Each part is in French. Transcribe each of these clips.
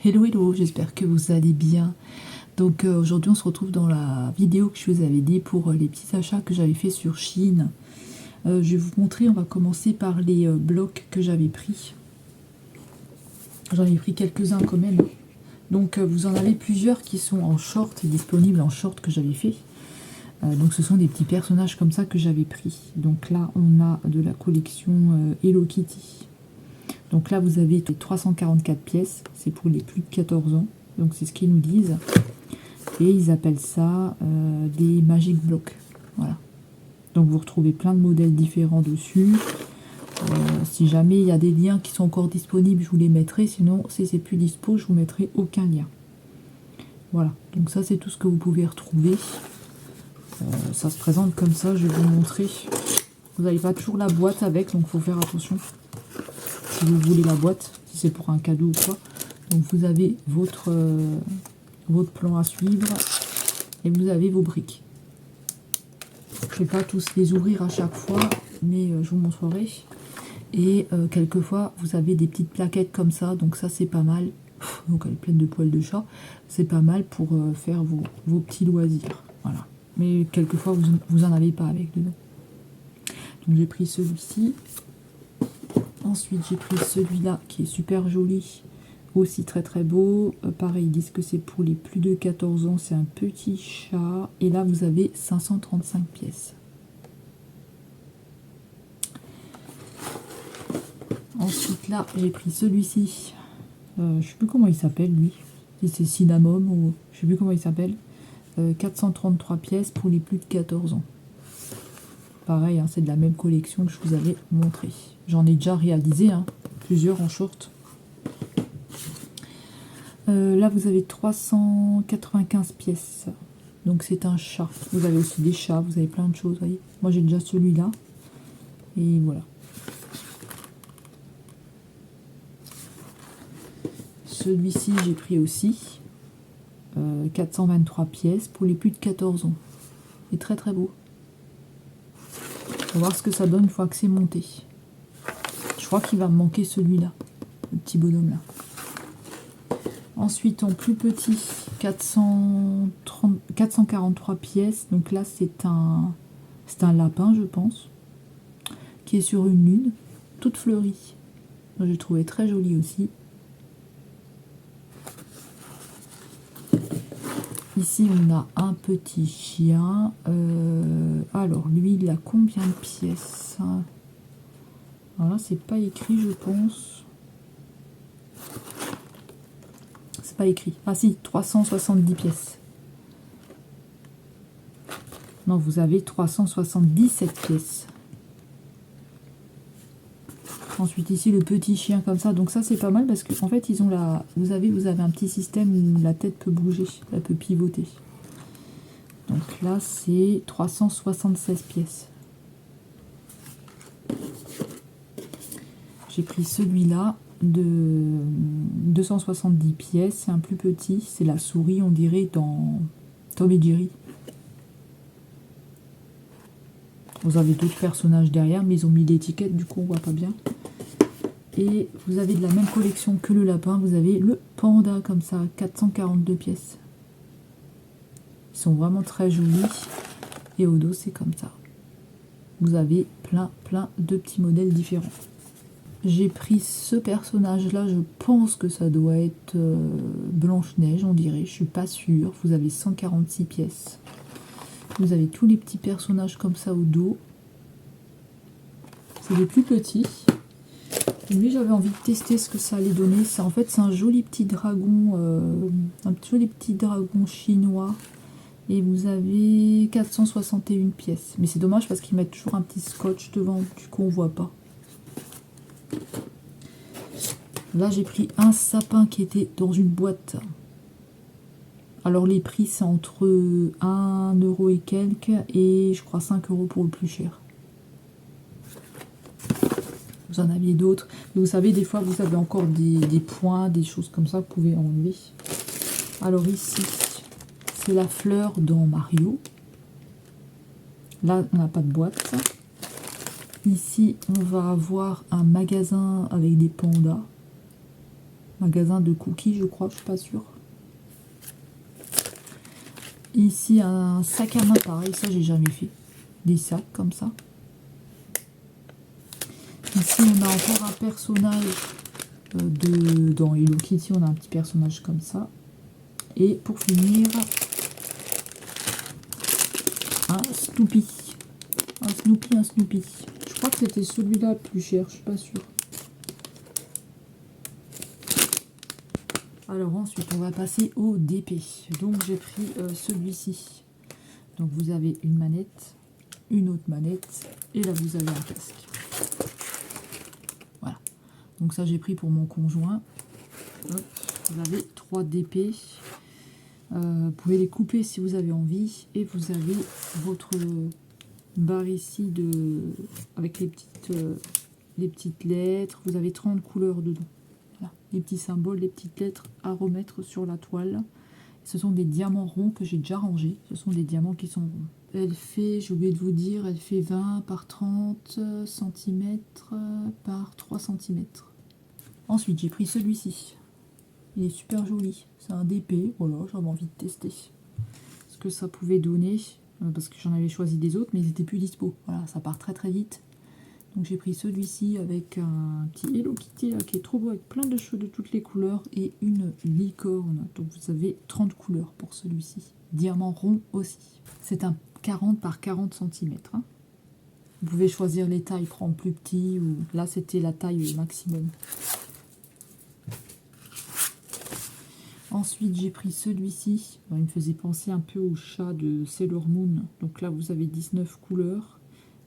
Hello hello, j'espère que vous allez bien. Donc aujourd'hui on se retrouve dans la vidéo que je vous avais dit pour les petits achats que j'avais fait sur Shein. Je vais vous montrer, on va commencer par les blocs que j'avais pris. J'en ai pris quelques-uns quand même. Donc vous en avez plusieurs qui sont en short et disponibles en short que j'avais fait. Donc ce sont des petits personnages comme ça que j'avais pris. Donc là on a de la collection Hello Kitty. Donc là vous avez 344 pièces, c'est pour les plus de 14 ans. Donc c'est ce qu'ils nous disent. Et ils appellent ça des Magic Blocks. Voilà. Donc vous retrouvez plein de modèles différents dessus. Si jamais il y a des liens qui sont encore disponibles, je vous les mettrai. Sinon, si c'est plus dispo, je vous mettrai aucun lien. Voilà. Donc ça, c'est tout ce que vous pouvez retrouver. Ça se présente comme ça. Je vais vous montrer. Vous n'avez pas toujours la boîte avec, donc il faut faire attention. Si vous voulez la boîte, si c'est pour un cadeau ou quoi. Donc vous avez votre plan à suivre et vous avez vos briques. Je ne vais pas tous les ouvrir à chaque fois, mais je vous montrerai. Et quelquefois, vous avez des petites plaquettes comme ça, donc ça c'est pas mal. Donc elle est pleine de poils de chat. C'est pas mal pour faire vos petits loisirs. Voilà. Mais quelquefois, vous en avez pas avec dedans. Donc j'ai pris celui-ci. Ensuite, j'ai pris celui-là qui est super joli. Aussi très très beau. Pareil, ils disent que c'est pour les plus de 14 ans. C'est un petit chat. Et là, vous avez 535 pièces. Ensuite, là, j'ai pris celui-ci. Je sais plus comment il s'appelle, lui. Si c'est Cinnamon ou... Je sais plus comment il s'appelle. 433 pièces pour les plus de 14 ans. Pareil, hein, c'est de la même collection que je vous avais montré. J'en ai déjà réalisé, hein, plusieurs en short. Là, vous avez 395 pièces. Donc, c'est un chat. Vous avez aussi des chats, vous avez plein de choses, voyez. Moi, j'ai déjà celui-là. Et voilà. Celui-ci, j'ai pris aussi. 423 pièces pour les plus de 14 ans. C'est très très beau. On va voir ce que ça donne une fois que c'est monté. Je crois qu'il va me manquer celui-là. Le petit bonhomme là. Ensuite, en plus petit, 443 pièces. Donc là, c'est un lapin, je pense, qui est sur une lune, toute fleurie. J'ai trouvé très joli aussi. Ici, on a un petit chien. Alors, lui, il a combien de pièces? Alors là, c'est pas écrit, je pense. C'est pas écrit. Ah si, 370 pièces. Non, vous avez 377 pièces. Ensuite, ici, le petit chien comme ça. Donc ça, c'est pas mal parce qu'en fait, ils ont la... Vous avez un petit système où la tête peut bouger, elle peut pivoter. Donc là, c'est 376 pièces. J'ai pris celui-là de 270 pièces. C'est un plus petit. C'est la souris, on dirait, dans Tom et Jerry. Vous avez d'autres personnages derrière, mais ils ont mis l'étiquette, du coup, on voit pas bien. Et vous avez de la même collection que le lapin. Vous avez le panda, comme ça, 442 pièces. Ils sont vraiment très jolis. Et au dos, c'est comme ça. Vous avez plein de petits modèles différents. J'ai pris ce personnage-là, je pense que ça doit être Blanche-Neige, on dirait, je suis pas sûre. Vous avez 146 pièces. Vous avez tous les petits personnages comme ça au dos. C'est les plus petits. Et lui, j'avais envie de tester ce que ça allait donner. En fait, c'est un joli petit dragon, chinois. Et vous avez 461 pièces. Mais c'est dommage parce qu'ils mettent toujours un petit scotch devant, du coup on voit pas. Là, j'ai pris un sapin qui était dans une boîte. Alors, les prix, c'est entre 1 € et quelques et je crois 5 € pour le plus cher. Vous en aviez d'autres. Vous savez, des fois, vous avez encore des points, des choses comme ça que vous pouvez enlever. Alors ici, c'est la fleur dans Mario. Là, on n'a pas de boîte. Ici, on va avoir un magasin avec des pandas. magasin de cookies, je crois, je suis pas sûre. Ici, un sac à main, pareil, ça j'ai jamais fait. Des sacs comme ça. Ici, on a encore un personnage dans Hello Kitty, on a un petit personnage comme ça. Et pour finir, un Snoopy. Un Snoopy. Je crois que c'était celui-là le plus cher, je suis pas sûre. Alors ensuite, on va passer au DP. Donc j'ai pris celui-ci. Donc vous avez une manette, une autre manette, et là vous avez un casque. Voilà. Donc ça j'ai pris pour mon conjoint. Hop, vous avez 3 DP. Vous pouvez les couper si vous avez envie. Et vous avez votre barre ici avec les petites lettres. Vous avez 30 couleurs dedans. Voilà. Les petits symboles, les petites lettres à remettre sur la toile. Ce sont des diamants ronds que j'ai déjà rangés. Ce sont des diamants qui sont ronds. Elle fait, j'ai oublié de vous dire, elle fait 20 par 30 cm par 3 cm. Ensuite, j'ai pris celui-ci. Il est super joli. C'est un DP. Voilà, j'avais envie de tester ce que ça pouvait donner. Parce que j'en avais choisi des autres, mais ils n'étaient plus dispo. Voilà, ça part très très vite. Donc j'ai pris celui-ci avec un petit Hello Kitty là, qui est trop beau, avec plein de cheveux de toutes les couleurs et une licorne. Donc vous avez 30 couleurs pour celui-ci. Diamant rond aussi. C'est un 40 par 40 cm. Hein. Vous pouvez choisir les tailles, prendre plus petit ou là c'était la taille maximum. Ensuite j'ai pris celui-ci. Il me faisait penser un peu au chat de Sailor Moon. Donc là vous avez 19 couleurs.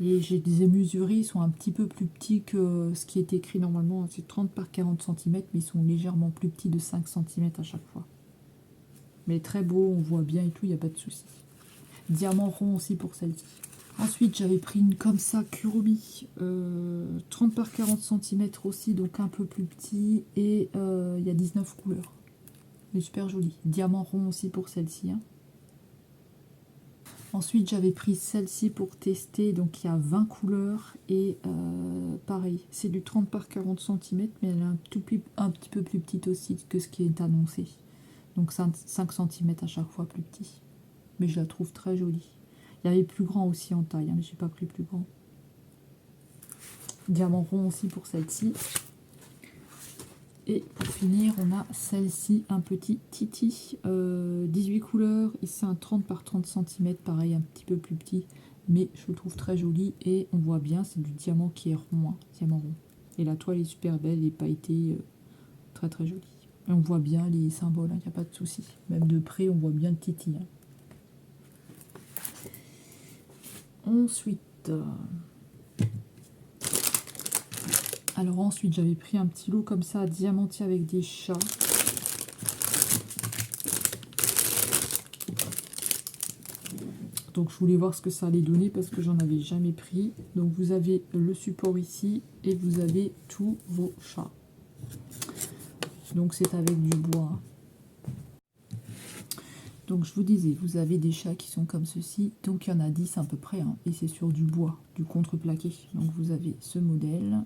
Et j'ai des mesurés, ils sont un petit peu plus petits que ce qui est écrit normalement. C'est 30 par 40 cm, mais ils sont légèrement plus petits de 5 cm à chaque fois. Mais très beau, on voit bien et tout, il n'y a pas de souci. Diamant rond aussi pour celle-ci. Ensuite, j'avais pris une comme ça, Kuromi, 30 par 40 cm aussi, donc un peu plus petit. Et il y a 19 couleurs. Elle est super jolie. Diamant rond aussi pour celle-ci. Hein. Ensuite, j'avais pris celle-ci pour tester. Donc, il y a 20 couleurs. Et pareil, c'est du 30 par 40 cm. Mais elle est un petit peu plus petite aussi que ce qui est annoncé. Donc, 5 cm à chaque fois plus petit. Mais je la trouve très jolie. Il y avait plus grand aussi en taille. Hein, mais je n'ai pas pris plus grand. Diamant rond aussi pour celle-ci. Et pour finir, on a celle-ci, un petit Titi, 18 couleurs, ici un 30 par 30 cm, pareil, un petit peu plus petit, mais je le trouve très joli, et on voit bien, c'est du diamant qui est rond, hein, diamant rond. Et la toile est super belle, et pailletée, très très jolie. Et on voit bien les symboles, il n'y a pas de souci. Même de près, on voit bien le Titi. Hein. Ensuite... Alors ensuite, j'avais pris un petit lot comme ça, diamantier avec des chats. Donc je voulais voir ce que ça allait donner parce que j'en avais jamais pris. Donc vous avez le support ici et vous avez tous vos chats. Donc c'est avec du bois. Donc je vous disais, vous avez des chats qui sont comme ceci. Donc il y en a 10 à peu près. Hein, et c'est sur du bois, du contreplaqué. Donc vous avez ce modèle.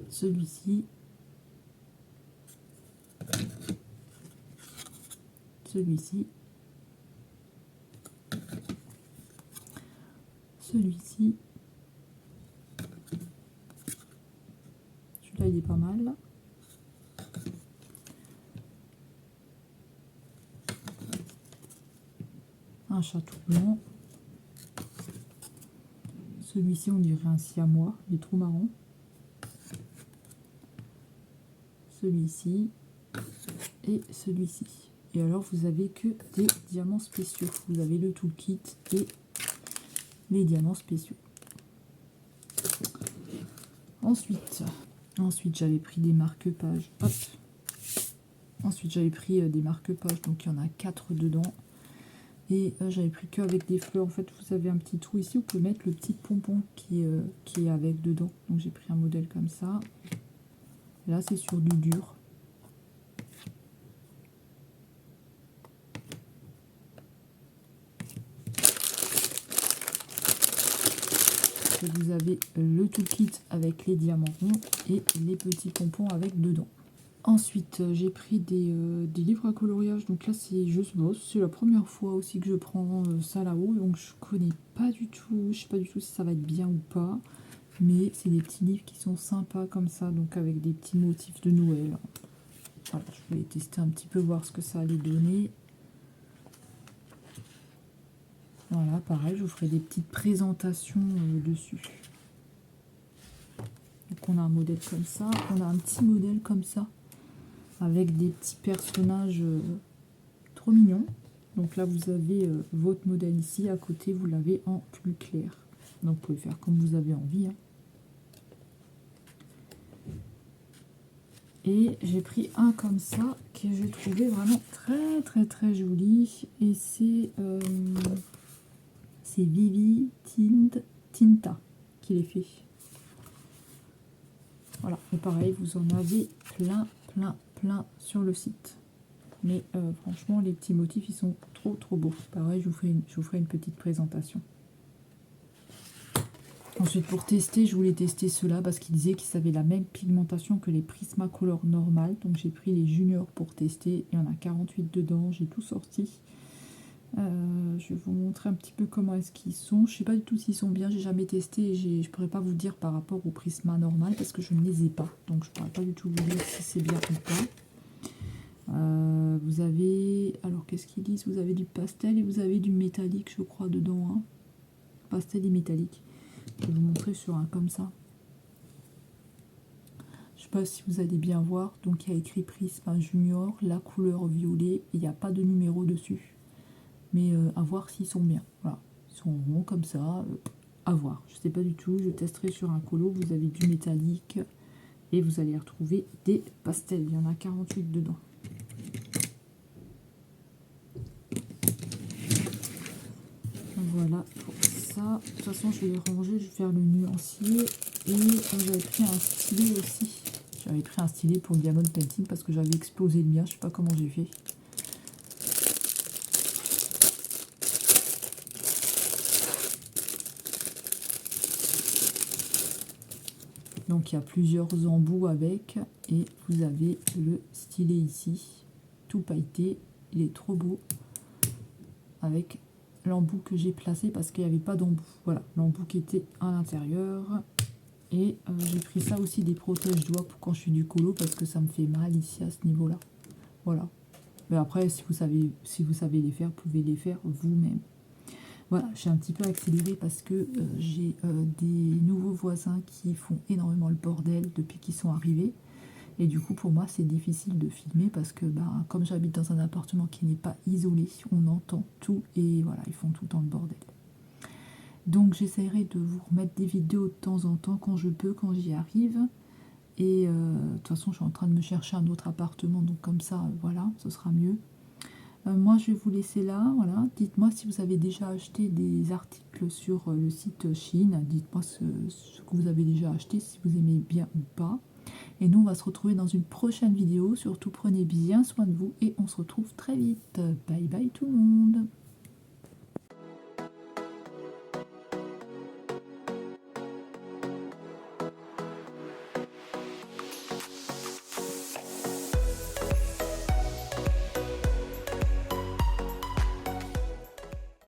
Celui-ci, celui-ci, celui-ci, celui-là il est pas mal, un chat tout blanc, celui-ci on dirait un siamois, il est trop marrant. Celui-ci et celui-ci. Et alors vous avez que des diamants spéciaux. Vous avez le toolkit et les diamants spéciaux. Ensuite j'avais pris des marque-pages. Hop. Ensuite j'avais pris des marque-pages, donc il y en a 4 dedans. Et j'avais pris que avec des fleurs. En fait vous avez un petit trou ici, vous pouvez mettre le petit pompon qui est avec dedans. Donc j'ai pris un modèle comme ça. Là, c'est sur du dur. vous avez le toolkit avec les diamants ronds et les petits pompons avec dedans. Ensuite, j'ai pris des livres à coloriage. Donc là, c'est Just Boss. C'est la première fois aussi que je prends ça là-haut. Donc je connais pas du tout. Je sais pas du tout si ça va être bien ou pas. Mais c'est des petits livres qui sont sympas comme ça. Donc avec des petits motifs de Noël. Voilà, je voulais tester un petit peu, voir ce que ça allait donner. Voilà, pareil, je vous ferai des petites présentations dessus. Donc on a un modèle comme ça. On a un petit modèle comme ça, avec des petits personnages trop mignons. Donc là, vous avez votre modèle ici. À côté, vous l'avez en plus clair. Donc vous pouvez faire comme vous avez envie. Hein. Et j'ai pris un comme ça, que j'ai trouvé vraiment très joli. Et c'est Vivi Tinta qui les fait. Voilà, et pareil, vous en avez plein sur le site. Mais franchement, les petits motifs, ils sont trop beaux. Pareil, je vous ferai une petite présentation. Ensuite, pour tester, je voulais tester ceux-là parce qu'ils disaient qu'ils avaient la même pigmentation que les Prismacolor normales. Donc j'ai pris les juniors pour tester. Il y en a 48 dedans, j'ai tout sorti. Je vais vous montrer un petit peu comment est-ce qu'ils sont. Je sais pas du tout s'ils sont bien, j'ai jamais testé et je pourrais pas vous dire par rapport au Prisma normal parce que je ne les ai pas. Donc je pourrais pas du tout vous dire si c'est bien ou pas. Vous avez, alors qu'est-ce qu'ils disent? Vous avez du pastel et vous avez du métallique, je crois, dedans. Hein. Pastel et métallique. Je vais vous montrer sur un comme ça. Je sais pas si vous allez bien voir. Donc il y a écrit Prisma Junior, la couleur violet, et il n'y a pas de numéro dessus. Mais à voir s'ils sont bien. Voilà, ils sont ronds comme ça, à voir. Je sais pas du tout, je testerai sur un colo. Vous avez du métallique et vous allez retrouver des pastels. Il y en a 48 dedans. Voilà pour ça. De toute façon, je vais les ranger, je vais faire le nuancier. Et j'avais pris un stylet aussi. J'avais pris un stylet pour le Diamond Painting parce que j'avais explosé le mien. Je sais pas comment j'ai fait. Donc il y a plusieurs embouts avec et vous avez le stylet ici, tout pailleté, il est trop beau avec l'embout que j'ai placé parce qu'il n'y avait pas d'embout. Voilà, l'embout qui était à l'intérieur. Et j'ai pris ça aussi, des protège-doigts pour quand je fais du colo parce que ça me fait mal ici à ce niveau-là. Voilà. Mais après, si vous savez les faire, vous pouvez les faire vous-même. Voilà, j'ai un petit peu accéléré parce que j'ai des nouveaux voisins qui font énormément le bordel depuis qu'ils sont arrivés. Et du coup, pour moi, c'est difficile de filmer parce que comme j'habite dans un appartement qui n'est pas isolé, on entend tout et voilà, ils font tout le temps le bordel. Donc j'essaierai de vous remettre des vidéos de temps en temps quand je peux, quand j'y arrive. Et de toute façon, je suis en train de me chercher un autre appartement, donc comme ça, voilà, ce sera mieux. Moi, je vais vous laisser là, voilà. Dites-moi si vous avez déjà acheté des articles sur le site Shein. Dites-moi ce que vous avez déjà acheté, si vous aimez bien ou pas. Et nous, on va se retrouver dans une prochaine vidéo. Surtout, prenez bien soin de vous et on se retrouve très vite. Bye bye tout le monde.